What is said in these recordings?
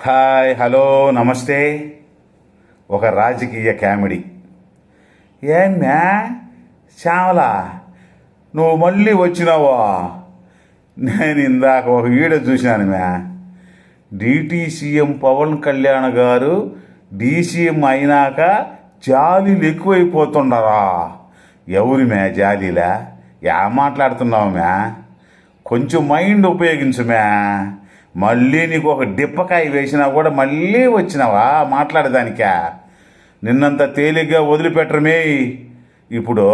Hi, hello, నమస్తే. ఒక రాజకీయ కామెడీ. ఏమ్యా శ్యామలా, నువ్వు మళ్ళీ వచ్చినావా? నేను ఇందాక ఒక వీడియో చూశాను మ్యా. డిటిసిఎం పవన్ కళ్యాణ్ గారు డీసీఎం అయినాక జాలీలు ఎక్కువైపోతుండరా. ఎవరి మ్యా జాలీలా? మాట్లాడుతున్నావు మ్యా? కొంచెం మైండ్ ఉపయోగించు మ్యా. మళ్ళీ నీకు ఒక డిప్పకాయ వేసినా కూడా మళ్ళీ వచ్చినావా మాట్లాడేదానికా? నిన్నంత తేలిగ్గా వదిలిపెట్టరమే. ఇప్పుడు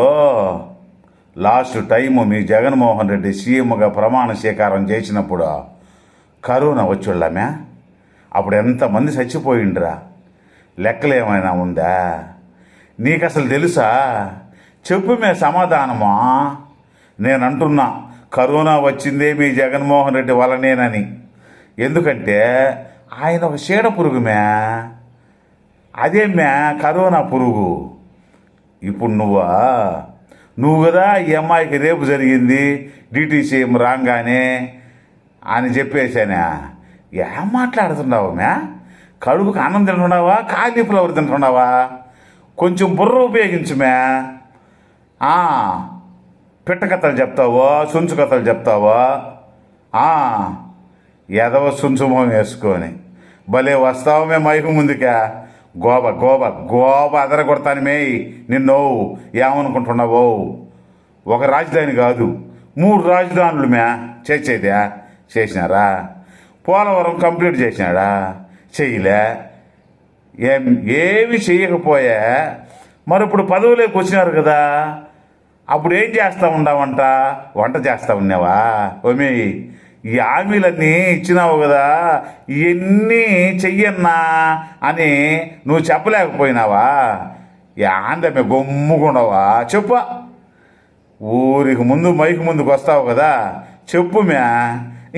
లాస్ట్ టైము మీ జగన్మోహన్ రెడ్డి సీఎంగా ప్రమాణ స్వీకారం చేసినప్పుడు కరోనా వచ్చుళ్ళామే. అప్పుడు ఎంతమంది చచ్చిపోయిండ్రా? లెక్కలు ఏమైనా ఉందా నీకు? అసలు తెలుసా? చెప్పు మే సమాధానమా. నేను అంటున్నా, కరోనా వచ్చిందే మీ జగన్మోహన్ రెడ్డి వల్లనేనని. ఎందుకంటే ఆయన ఒక చీడ పురుగు మ్యా. అదే మ్యా కరోనా పురుగు. ఇప్పుడు నువ్వు కదా ఈ అమ్మాయికి రేపు జరిగింది డిటిసిఎం రాగానే అని చెప్పేసానా? ఏం మాట్లాడుతున్నావు మ్యా? కడుపుకు అన్నం తింటున్నావా, ఖాళీ ఫ్లవర్ తింటున్నావా? కొంచెం బుర్ర ఉపయోగించు మ్యా. పిట్ట కథలు చెప్తావో, సుంచు కథలు చెప్తావో? ఎదవ సుంచుమం వేసుకొని భలే వస్తావు మే మైకు ముందుకా. గోబ గోబ గోబ అదర కొడతాను మే నిన్ను. ఏమనుకుంటున్నావో? ఒక రాజధాని కాదు, 3 రాజధానులు మ్యా చేసేదా? చేసినారా? పోలవరం కంప్లీట్ చేసినాడా? చెయ్యలే. ఏమి చెయ్యకపోయా. మరి ఇప్పుడు పదవులోకి వచ్చినారు కదా, అప్పుడు ఏం చేస్తూ ఉన్నావంట? వంట చేస్తూ ఉన్నావా? ఓమే, ఈ హామీలన్నీ ఇచ్చినావు కదా, ఇవన్నీ చెయ్యన్నా అని నువ్వు చెప్పలేకపోయినావా? యాందమే గమ్ముకుండవా? చెప్పు. ఊరికి ముందు మైకు ముందుకు వస్తావు కదా, చెప్పు మ్యా.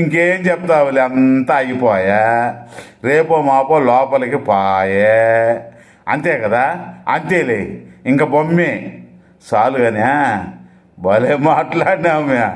ఇంకేం చెప్తావులే, అంతా అయిపోయా. రేపో మాపో లోపలికి పాయే. అంతే కదా? అంతేలే, ఇంక బొమ్మే చాలు కానీ. భలే మాట్లాడినావు మ్యా.